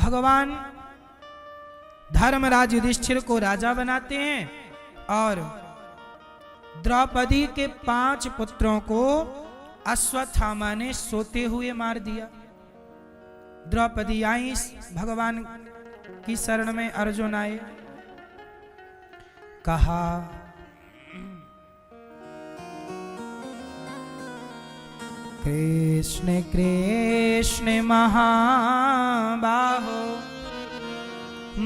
भगवान धर्मराज युधिष्ठिर को राजा बनाते हैं और द्रौपदी के 5 पुत्रों को अश्वत्थामा ने सोते हुए मार दिया। द्रौपदी आई, भगवान की शरण में अर्जुन आए, कहा कृष्ण कृष्ण महाबाहो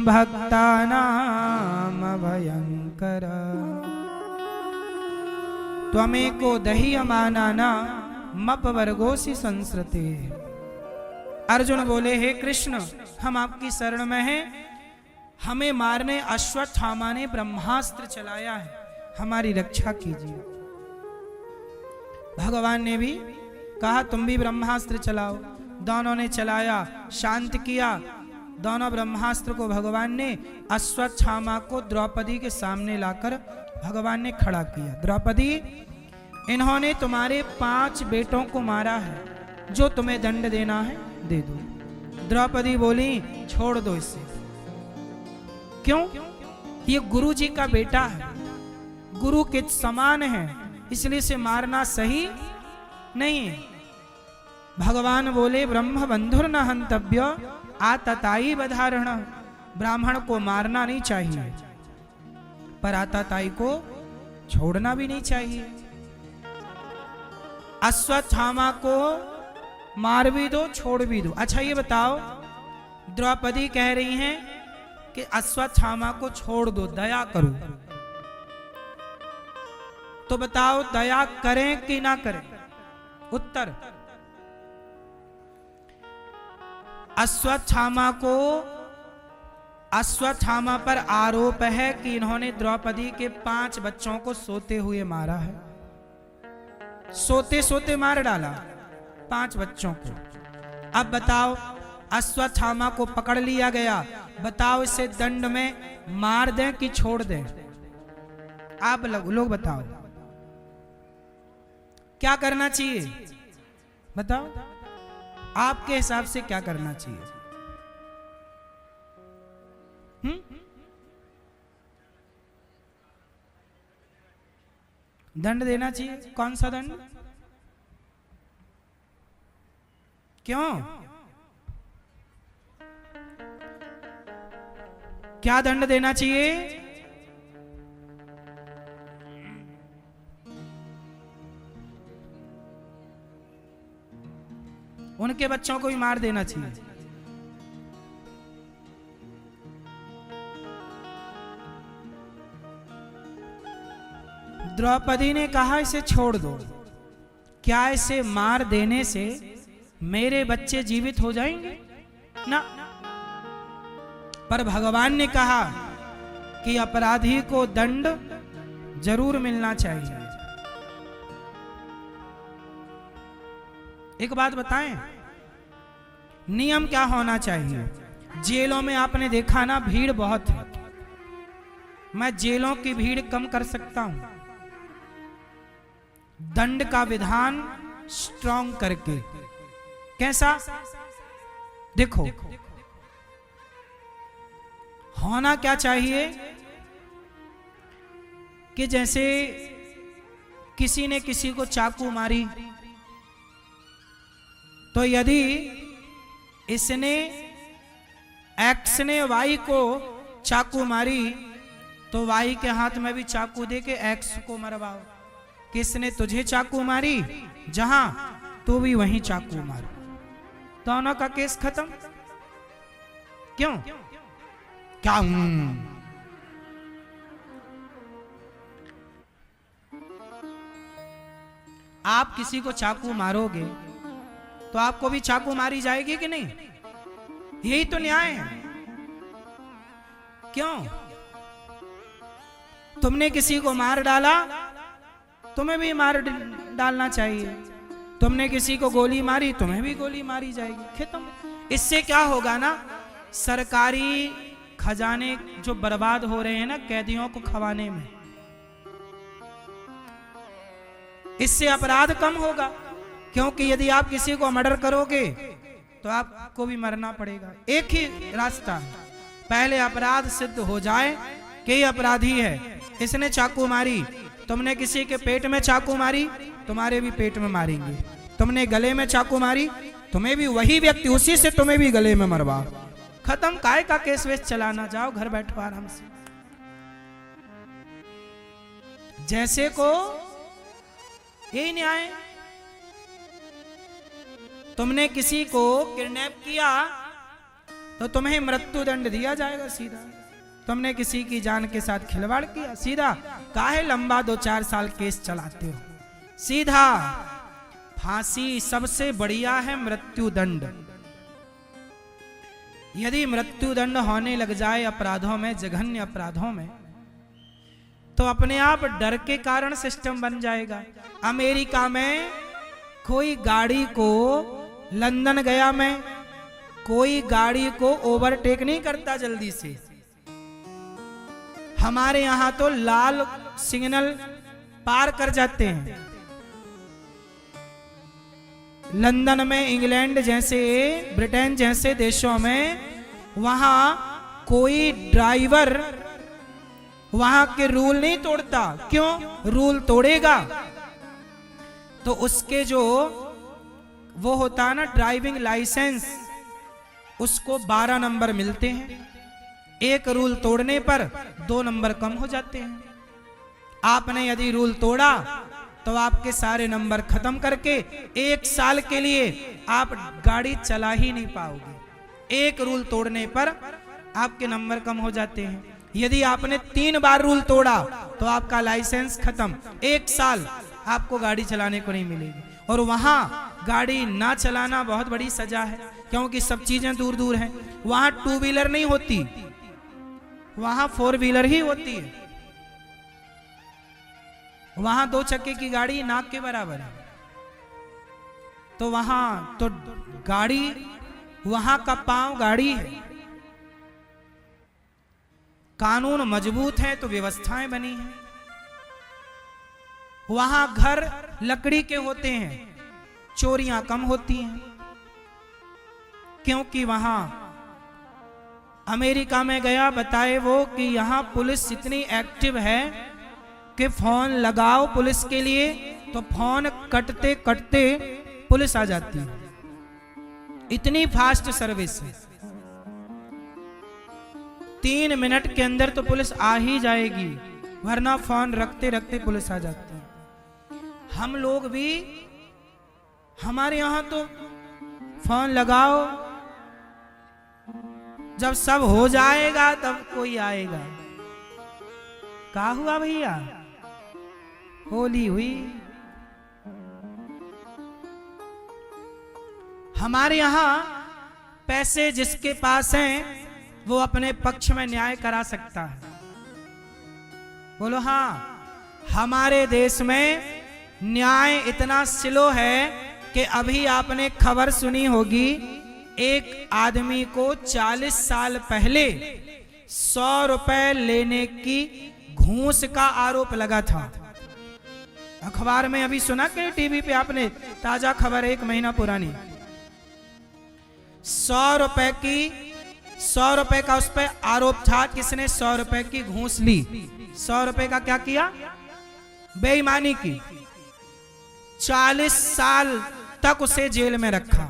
भक्तानाम भयंकर त्वमेको दह्यमानाना मप वर्गोसी संस्कृति। अर्जुन बोले, हे कृष्ण, हम आपकी शरण में हैं, हमें मारने अश्वत्थामा ने ब्रह्मास्त्र चलाया है, हमारी रक्षा कीजिए। भगवान ने भी कहा तुम भी ब्रह्मास्त्र चलाओ। दोनों ने चलाया, शांत किया। दोनों ब्रह्मास्त्र को भगवान ने अश्वत्थामा को द्रौपदी के सामने लाकर भगवान ने खड़ा किया। द्रौपदी, इन्होंने तुम्हारे 5 बेटों को मारा है, जो तुम्हें दंड देना है दे दो। द्रौपदी बोली, छोड़ दो इसे। क्यों? ये गुरु जी का बेटा है, गुरु के समान है, इसलिए इसे मारना सही नहीं है। भगवान बोले, ब्रह्म बंधुर न हंतव्य आतताई बधारण। ब्राह्मण को मारना नहीं चाहिए, पर आतताई को छोड़ना भी नहीं चाहिए। अश्वत्थामा को मार भी दो, छोड़ भी दो। अच्छा ये बताओ, द्रौपदी कह रही हैं कि अश्वत्थामा को छोड़ दो, दया करो, तो बताओ दया करें कि ना करें? उत्तर, अश्वत्थामा पर आरोप है कि इन्होंने द्रौपदी के 5 बच्चों को सोते हुए मारा है। सोते सोते मार डाला 5 बच्चों को। अब बताओ, अश्वत्थामा को पकड़ लिया गया, बताओ इसे दंड में मार दें कि छोड़ दें? आप लोग बताओ क्या करना चाहिए? बताओ आपके हिसाब से क्या करना चाहिए? दंड देना चाहिए। कौन सा दंड? क्यों? क्या दंड देना चाहिए? उनके बच्चों को भी मार देना चाहिए। द्रौपदी ने कहा इसे छोड़ दो। क्या इसे मार देने से मेरे बच्चे जीवित हो जाएंगे? ना। पर भगवान ने कहा कि अपराधी को दंड जरूर मिलना चाहिए। एक बात बताएं, नियम क्या होना चाहिए? जेलों में आपने देखा ना, भीड़ बहुत है। मैं जेलों की भीड़ कम कर सकता हूं, दंड का विधान स्ट्रॉन्ग करके। कैसा? देखो, होना क्या चाहिए कि जैसे किसी ने किसी को चाकू मारी, तो यदि इसने एक्स ने वाई को चाकू मारी, तो वाई के हाथ में भी चाकू दे के एक्स को मरवाओ। किसने तुझे चाकू मारी, जहां तू भी वहीं चाकू मार, दोनों का केस खत्म। क्यों? क्या? आप किसी को चाकू मारोगे तो आपको भी चाकू मारी जाएगी कि नहीं? यही तो न्याय है। क्यों? तुमने किसी को मार डाला, तुम्हें भी मार डालना चाहिए। तुमने किसी को गोली मारी, तुम्हें भी गोली मारी जाएगी। खत्म। इससे क्या होगा ना, सरकारी खजाने जो बर्बाद हो रहे हैं ना कैदियों को खवाने में, इससे अपराध कम होगा। क्योंकि यदि आप किसी को मर्डर करोगे तो आपको भी मरना पड़ेगा। एक ही रास्ता है, पहले अपराध सिद्ध हो जाए कि ये अपराधी है, इसने चाकू मारी, तुमने किसी के पेट में चाकू मारी, तुम्हारे भी पेट में मारेंगे। तुमने गले में चाकू मारी, तुम्हें भी वही व्यक्ति उसी से तुम्हें भी गले में मरवा। खत्म, काय का केस वेस चलाना, जाओ घर बैठो आराम से। जैसे को यही न्याय। तुमने किसी को किडनैप किया तो तुम्हें मृत्यु दंड दिया जाएगा सीधा। तुमने किसी की जान के साथ खिलवाड़ किया, सीधा काहे लंबा 2-4 साल केस चलाते हो, सीधा फांसी। सबसे बढ़िया है मृत्यु दंड। यदि मृत्यु दंड होने लग जाए अपराधों में, जघन्य अपराधों में, तो अपने आप डर के कारण सिस्टम बन जाएगा। अमेरिका में कोई गाड़ी को, लंदन गया मैं, कोई गाड़ी को ओवरटेक नहीं करता जल्दी से। हमारे यहां तो लाल सिग्नल पार कर जाते हैं। लंदन में, इंग्लैंड जैसे, ब्रिटेन जैसे देशों में, वहां कोई ड्राइवर वहां के रूल नहीं तोड़ता। क्यों? रूल तोड़ेगा तो उसके जो वो होता है ना ड्राइविंग लाइसेंस, उसको 12 नंबर मिलते हैं। एक रूल तोड़ने पर 2 नंबर कम हो जाते हैं। आपने यदि रूल तोड़ा तो आपके सारे नंबर खत्म करके 1 साल के लिए आप गाड़ी चला ही नहीं पाओगे। एक रूल तोड़ने पर आपके नंबर कम हो जाते हैं। यदि आपने 3 बार रूल तोड़ा तो आपका लाइसेंस खत्म, 1 साल आपको गाड़ी चलाने को नहीं मिलेगी। और वहां गाड़ी ना चलाना बहुत बड़ी सजा है, क्योंकि सब चीजें दूर दूर हैं। वहां 2 व्हीलर नहीं होती, वहां 4 व्हीलर ही होती है। वहां 2 चक्के की गाड़ी नाक के बराबर है। तो वहां तो गाड़ी, वहां का पांव गाड़ी है। कानून मजबूत है तो व्यवस्थाएं बनी हैं। वहां घर लकड़ी के होते हैं, चोरियां कम होती हैं, क्योंकि वहां अमेरिका में गया, बताए वो कि यहां पुलिस इतनी एक्टिव है कि फोन लगाओ पुलिस के लिए तो फोन कटते कटते पुलिस आ जाती है। इतनी फास्ट सर्विस है, 3 मिनट के अंदर तो पुलिस आ ही जाएगी, वरना फोन रखते रखते पुलिस आ जाती है। हम लोग भी, हमारे यहां तो फोन लगाओ, जब सब हो जाएगा तब कोई आएगा। क्या हुआ भैया? होली हुई। हमारे यहां पैसे जिसके पास हैं वो अपने पक्ष में न्याय करा सकता है। बोलो हाँ। हमारे देश में न्याय इतना स्लो है कि अभी आपने खबर सुनी होगी, एक आदमी को 40 साल पहले 100 रुपए लेने की घूस का आरोप लगा था। अखबार में अभी सुना कि टीवी पे आपने, ताजा खबर 1 महीना पुरानी, 100 रुपए का उस पर आरोप था। किसने 100 रुपए की घूस ली? 100 रुपए का क्या किया? बेईमानी की। 40 साल तक उसे जेल में रखा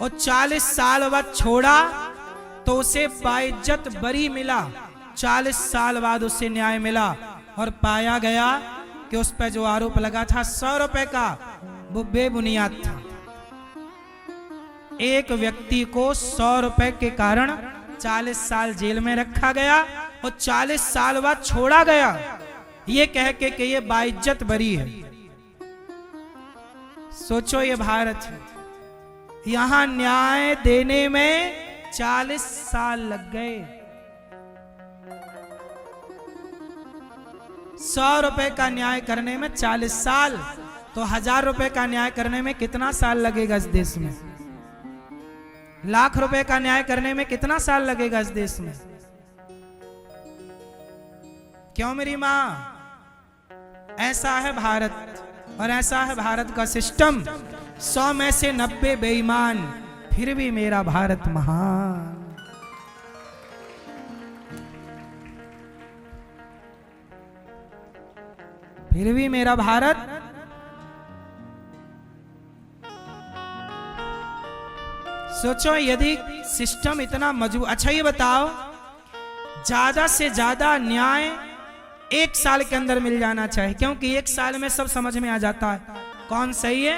और 40 साल बाद छोड़ा तो उसे बाइज्जत बरी मिला। 40 साल बाद उसे न्याय मिला और पाया गया कि उस पर जो आरोप लगा था 100 रुपए का, वो बेबुनियाद था। एक व्यक्ति को 100 रुपए के कारण 40 साल जेल में रखा गया और 40 साल बाद छोड़ा गया, ये कह के कि ये बाइज्जत बरी है। सोचो, ये भारत है, यहां न्याय देने में 40 साल लग गए। 100 रुपए का न्याय करने में 40 साल, तो 1000 रुपए का न्याय करने में कितना साल लगेगा इस देश में? लाख रुपए का न्याय करने में कितना साल लगेगा इस देश में? क्यों मेरी मां? ऐसा है भारत, और ऐसा है भारत का सिस्टम। 100 में से 90 बेईमान, फिर भी मेरा भारत महान। फिर भी मेरा भारत सोचो यदि सिस्टम इतना मजबूत। अच्छा ये बताओ, ज्यादा से ज्यादा न्याय 1 साल के अंदर मिल जाना चाहिए, क्योंकि 1 साल में सब समझ में आ जाता है कौन सही है।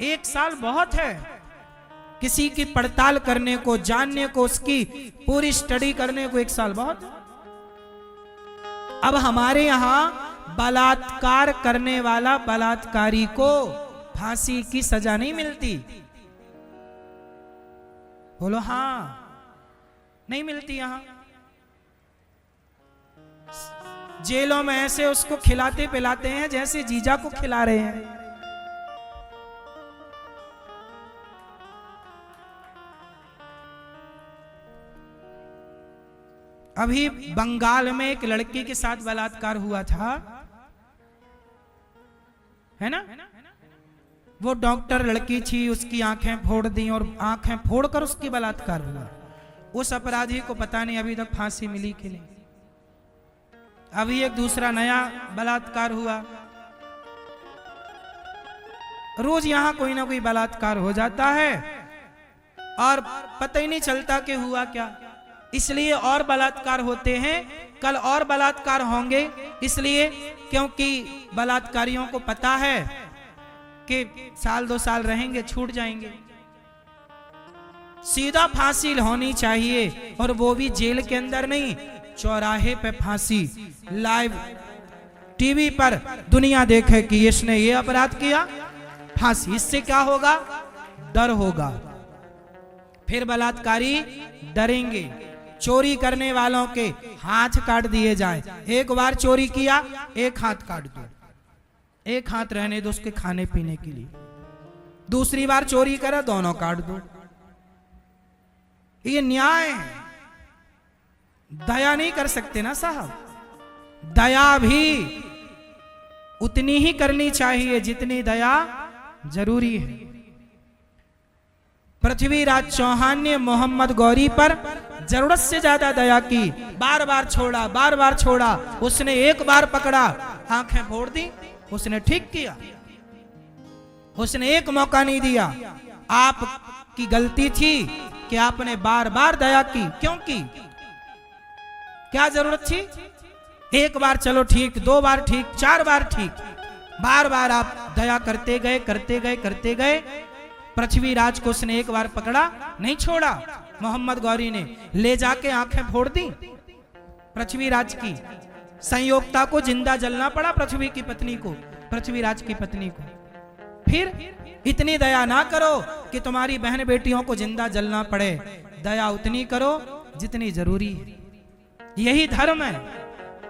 1 साल बहुत है किसी की पड़ताल करने को, जानने को, उसकी पूरी स्टडी करने को 1 साल बहुत है। अब हमारे यहां बलात्कार करने वाला बलात्कारी को फांसी की सजा नहीं मिलती। बोलो हाँ, नहीं मिलती। यहां जेलों में ऐसे उसको खिलाते पिलाते हैं जैसे जीजा को खिला रहे हैं। अभी बंगाल में एक लड़की के साथ बलात्कार हुआ था, है ना। वो डॉक्टर लड़की थी, उसकी आंखें फोड़ दी और आंखें फोड़कर उसकी बलात्कार हुआ। उस अपराधी को पता नहीं अभी तक फांसी मिली कि नहीं। अभी एक दूसरा नया बलात्कार हुआ। रोज यहां कोई ना कोई बलात्कार हो जाता है और पता ही नहीं चलता कि हुआ क्या। इसलिए और बलात्कार होते हैं, कल और बलात्कार होंगे, इसलिए क्योंकि बलात्कारियों को पता है कि 1-2 साल रहेंगे, छूट जाएंगे। सीधा फांसी होनी चाहिए, और वो भी जेल के अंदर नहीं, चौराहे पे फांसी, लाइव टीवी पर दुनिया देखे कि इसने ये अपराध किया, फांसी। इससे क्या होगा? डर होगा। फिर बलात्कारी डरेंगे। चोरी करने वालों के हाथ काट दिए जाए। एक बार चोरी किया, एक हाथ काट दो, एक हाथ रहने दो उसके खाने पीने के लिए। दूसरी बार चोरी करे, दोनों काट दो। ये न्याय है। दया नहीं कर सकते ना साहब। दया भी उतनी ही करनी चाहिए जितनी दया जरूरी है। पृथ्वीराज चौहान ने मोहम्मद गौरी पर जरूरत से ज्यादा दया की। बार बार छोड़ा, बार बार छोड़ा। उसने एक बार पकड़ा, आंखें फोड़ दी। उसने ठीक किया, उसने एक मौका नहीं दिया। आपकी गलती थी कि आपने बार बार दया की। क्यों की? क्या जरूरत थी? एक बार चलो ठीक, 2 बार ठीक, 4 बार ठीक। बार बार आप दया करते गए, करते गए, करते गए। पृथ्वीराज को उसने एक बार पकड़ा, नहीं छोड़ा। मोहम्मद गौरी ने ले जाके आंखें फोड़ दी पृथ्वीराज की। संयोक्ता को जिंदा जलना पड़ा, पृथ्वी की पत्नी को, पृथ्वीराज की पत्नी को। फिर इतनी दया ना करो कि तुम्हारी बहन बेटियों को जिंदा जलना पड़े। दया उतनी करो जितनी जरूरी है। यही धर्म है।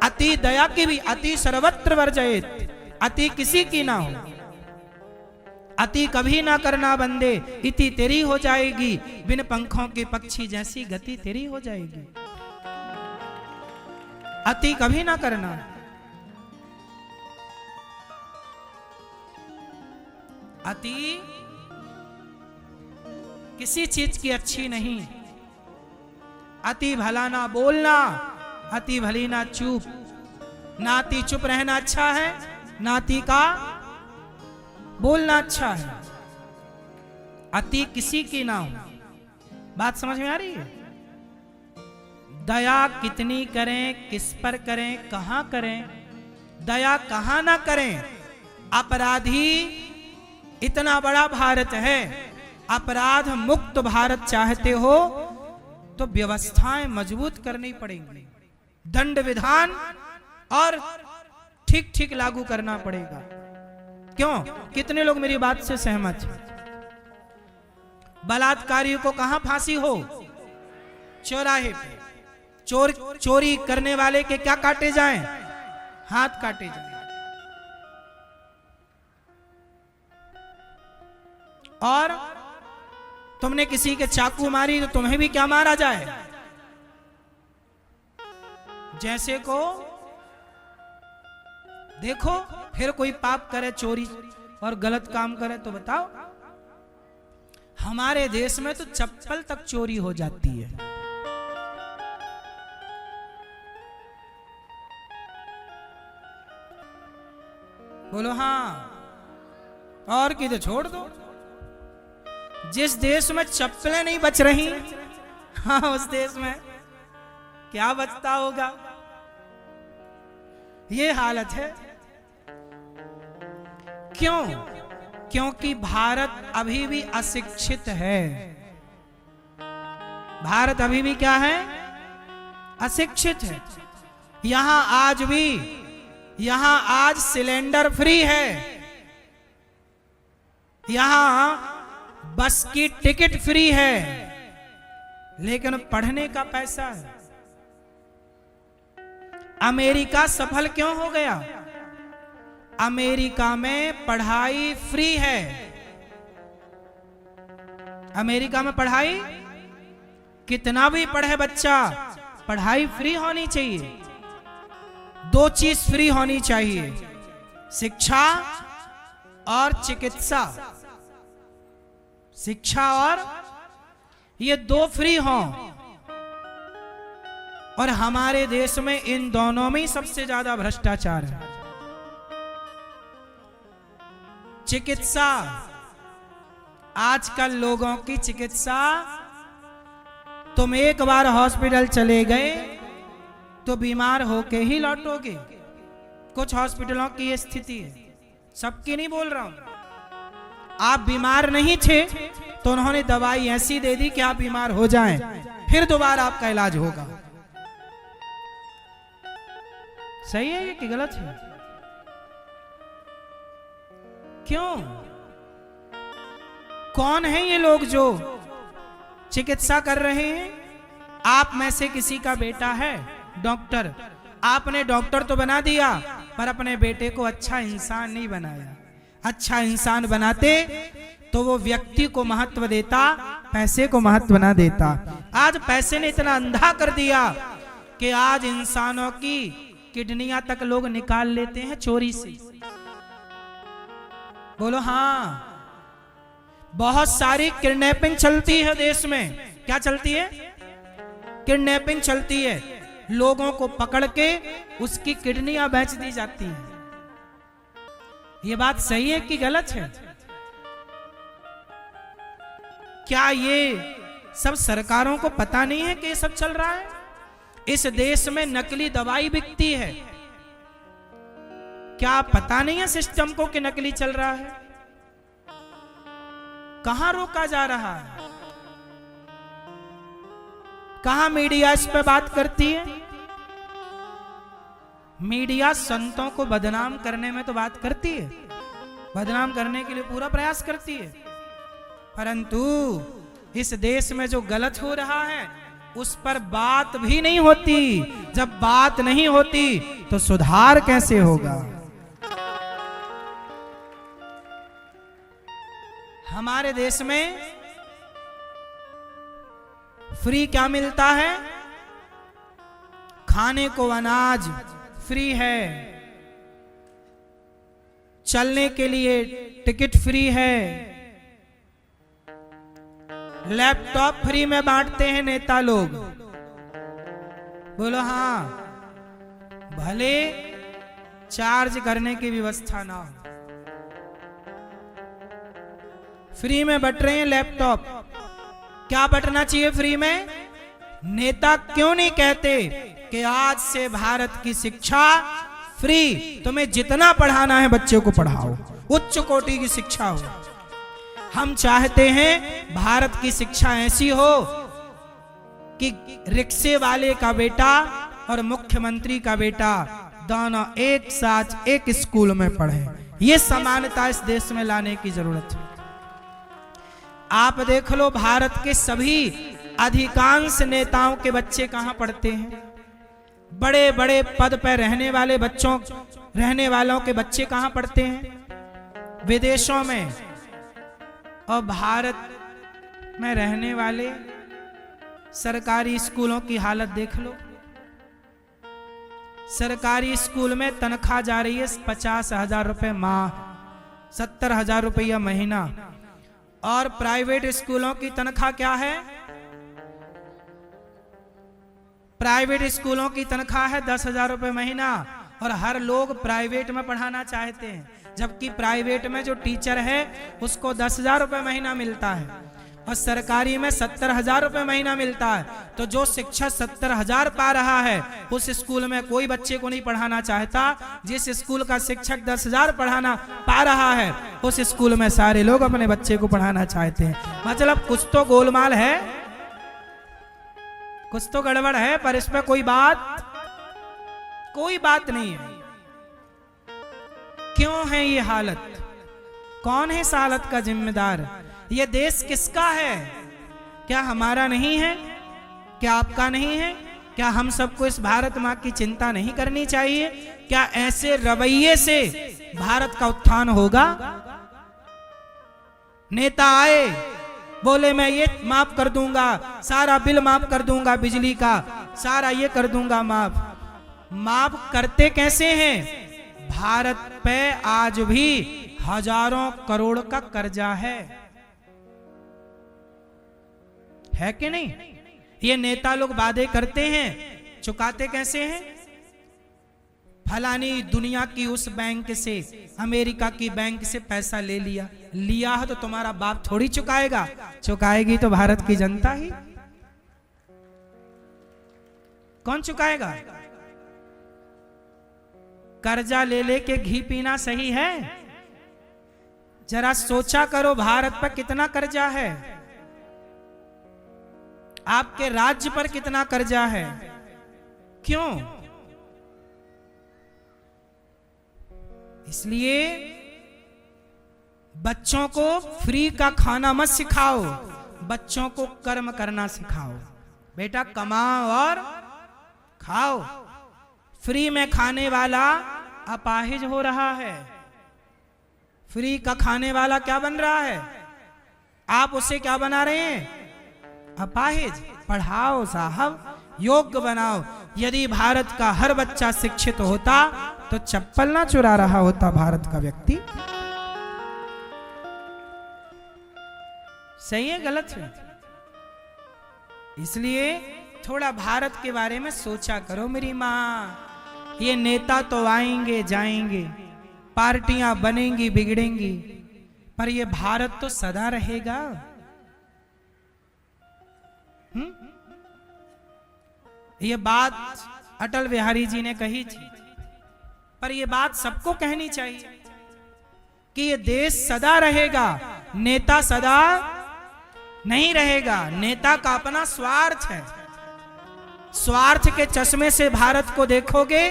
अति दया की भी अति सर्वत्र वर्जयेत। अति किसी की ना हो। अति कभी ना करना बंदे, इति तेरी हो जाएगी। बिन पंखों के पक्षी जैसी गति तेरी हो जाएगी। अति कभी ना करना। अति किसी चीज की अच्छी नहीं। अति भला ना बोलना, अति भली ना चुप। नाती चुप रहना अच्छा है, नाती का बोलना अच्छा है। अति किसी की ना हो। बात समझ में आ रही है? दया कितनी करें, किस पर करें, कहां करें, दया कहां ना करें। अपराधी इतना बड़ा भारत है, अपराध मुक्त भारत चाहते हो तो व्यवस्थाएं मजबूत करनी पड़ेंगी। दंड विधान और ठीक ठीक लागू करना पड़ेगा। क्यों? कितने लोग मेरी बात से सहमत हैं? बलात्कारी को कहां फांसी हो? चौराहे पे। चोरी करने वाले के क्या काटे जाएं? हाथ काटे जाएं। और तुमने किसी के चाकू मारी तो तुम्हें भी क्या मारा जाए? जैसे को देखो, फिर कोई पाप करे, चोरी और गलत काम करे तो बताओ, हमारे देश में तो चप्पल तक चोरी हो जाती है। बोलो हाँ, और की तो छोड़ दो। जिस देश में चप्पलें नहीं बच रही, हाँ उस देश में क्या बचता होगा। ये हालत है। क्यों? क्योंकि भारत अभी भी अशिक्षित है। भारत अभी भी क्या है? अशिक्षित है। यहां आज सिलेंडर फ्री है, यहां बस की टिकट फ्री है, लेकिन पढ़ने का पैसा है। अमेरिका सफल क्यों हो गया? अमेरिका में पढ़ाई फ्री है। अमेरिका में पढ़ाई, कितना भी पढ़े बच्चा, पढ़ाई फ्री होनी चाहिए। दो चीज फ्री होनी चाहिए, शिक्षा और चिकित्सा। शिक्षा और ये दो फ्री हों। और हमारे देश में इन दोनों में ही सबसे ज्यादा भ्रष्टाचार है। चिकित्सा, आजकल लोगों की चिकित्सा, तुम एक बार हॉस्पिटल चले गए तो बीमार होके ही लौटोगे। कुछ हॉस्पिटलों की ये स्थिति है, सबकी नहीं बोल रहा हूं। आप बीमार नहीं थे तो उन्होंने दवाई ऐसी दे दी कि आप बीमार हो जाएं, फिर दोबारा आपका इलाज होगा। सही है ये कि गलत है? क्यों? कौन है ये लोग जो चिकित्सा कर रहे हैं? आप में से किसी का बेटा है डॉक्टर, आपने डॉक्टर तो बना दिया पर अपने बेटे को अच्छा इंसान नहीं बनाया। अच्छा इंसान बनाते तो वो व्यक्ति को महत्व देता, पैसे को महत्व ना देता। आज पैसे ने इतना अंधा कर दिया कि आज इंसानों की किडनियां तक लोग निकाल लेते हैं चोरी से। बोलो हाँ। बहुत सारी किडनैपिंग चलती है देश में। क्या चलती है? किडनैपिंग चलती है। लोगों को पकड़ के उसकी किडनियां बेच दी जाती हैं। ये बात सही है कि गलत है? क्या ये सब सरकारों को पता नहीं है कि ये सब चल रहा है? इस देश में नकली दवाई बिकती है। क्या पता नहीं है सिस्टम को कि नकली चल रहा है? कहां रोका जा रहा है? कहां मीडिया इस पे बात करती है? मीडिया संतों को बदनाम करने में तो बात करती है, बदनाम करने के लिए पूरा प्रयास करती है, परंतु इस देश में जो गलत हो रहा है उस पर बात भी नहीं होती। जब बात नहीं होती तो सुधार कैसे होगा? हमारे देश में फ्री क्या मिलता है? खाने को अनाज फ्री है, चलने के लिए टिकट फ्री है, लैपटॉप फ्री में बांटते हैं नेता लोग। बोलो हाँ। भले चार्ज करने की व्यवस्था ना हो, फ्री में बट रहे हैं लैपटॉप। क्या बटना चाहिए फ्री में? नेता क्यों नहीं कहते कि आज से भारत की शिक्षा फ्री, तुम्हें जितना पढ़ाना है बच्चे को पढ़ाओ, उच्च कोटि की शिक्षा हो। हम चाहते हैं भारत की शिक्षा ऐसी हो कि रिक्शे वाले का बेटा और मुख्यमंत्री का बेटा दोनों एक साथ एक स्कूल में पढ़े। ये समानता इस देश में लाने की जरूरत है। आप देख लो, भारत के सभी अधिकांश नेताओं के बच्चे कहां पढ़ते हैं? बड़े बड़े पद पर रहने वालों के बच्चे कहां पढ़ते हैं? विदेशों में। और भारत में रहने वाले सरकारी स्कूलों की हालत देख लो। सरकारी स्कूल में तनख्वाह जा रही है 50,000 रुपए माह, 70,000 रुपया महीना। और प्राइवेट स्कूलों की तनख्वाह क्या है? प्राइवेट स्कूलों की तनख्वाह है 10,000 रुपए महीना, और हर लोग प्राइवेट में पढ़ाना चाहते हैं, जबकि प्राइवेट में जो टीचर है उसको 10,000 रुपए महीना मिलता है और सरकारी में 70,000 रुपए महीना मिलता है। तो जो शिक्षक 70,000 पा रहा है उस स्कूल में कोई बच्चे को नहीं पढ़ाना चाहता। जिस स्कूल का शिक्षक 10,000 पढ़ाना पा रहा है उस स्कूल में सारे लोग अपने बच्चे को पढ़ाना चाहते हैं। मतलब कुछ तो गोलमाल है, कुछ तो गड़बड़ है, पर इसमें कोई बात नहीं है। क्यों है ये हालत? कौन है इस हालत का जिम्मेदार? ये देश किसका है? क्या हमारा नहीं है? क्या आपका नहीं है? क्या हम सबको इस भारत माँ की चिंता नहीं करनी चाहिए? क्या ऐसे रवैये से भारत का उत्थान होगा? नेता आए, बोले मैं ये माफ कर दूंगा, सारा बिल माफ कर दूंगा, बिजली का सारा ये कर दूंगा माफ करते कैसे हैं? भारत पे आज भी हजारों करोड़ का कर्जा है कि नहीं? ये नेता लोग वादे करते हैं, चुकाते कैसे हैं? फलानी दुनिया की उस बैंक से, अमेरिका की बैंक से पैसा ले लिया है तो तुम्हारा बाप थोड़ी चुकाएगा, चुकाएगी तो भारत की जनता ही। कौन चुकाएगा? कर्जा ले लेके घी पीना सही है? जरा सोचा करो, भारत पर कितना कर्जा है, आपके राज्य पर कितना कर्जा है? क्यों? इसलिए बच्चों को फ्री का खाना मत सिखाओ, बच्चों को कर्म करना सिखाओ। बेटा कमाओ और खाओ। फ्री में खाने वाला अपाहिज हो रहा है। फ्री का खाने वाला क्या बन रहा है? आप उसे क्या बना रहे हैं? अपाहिज। पढ़ाओ साहब, योग्य बनाओ। यदि भारत का हर बच्चा शिक्षित होता तो चप्पल ना चुरा रहा होता भारत का व्यक्ति। सही है गलत है? इसलिए थोड़ा भारत के बारे में सोचा करो मेरी माँ। ये नेता तो आएंगे जाएंगे, पार्टियां बनेंगी बिगड़ेंगी, पर ये भारत तो सदा रहेगा। ये बात अटल बिहारी जी ने कही थी, पर ये बात सबको कहनी चाहिए कि ये देश सदा रहेगा, नेता सदा नहीं रहेगा। नेता का अपना स्वार्थ है। स्वार्थ के चश्मे से भारत को देखोगे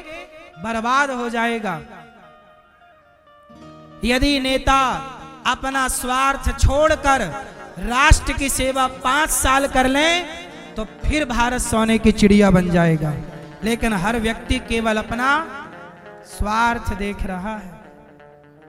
बर्बाद हो जाएगा। यदि नेता अपना स्वार्थ छोड़कर राष्ट्र की सेवा 5 साल कर लें तो फिर भारत सोने की चिड़िया बन जाएगा। लेकिन हर व्यक्ति केवल अपना स्वार्थ देख रहा है।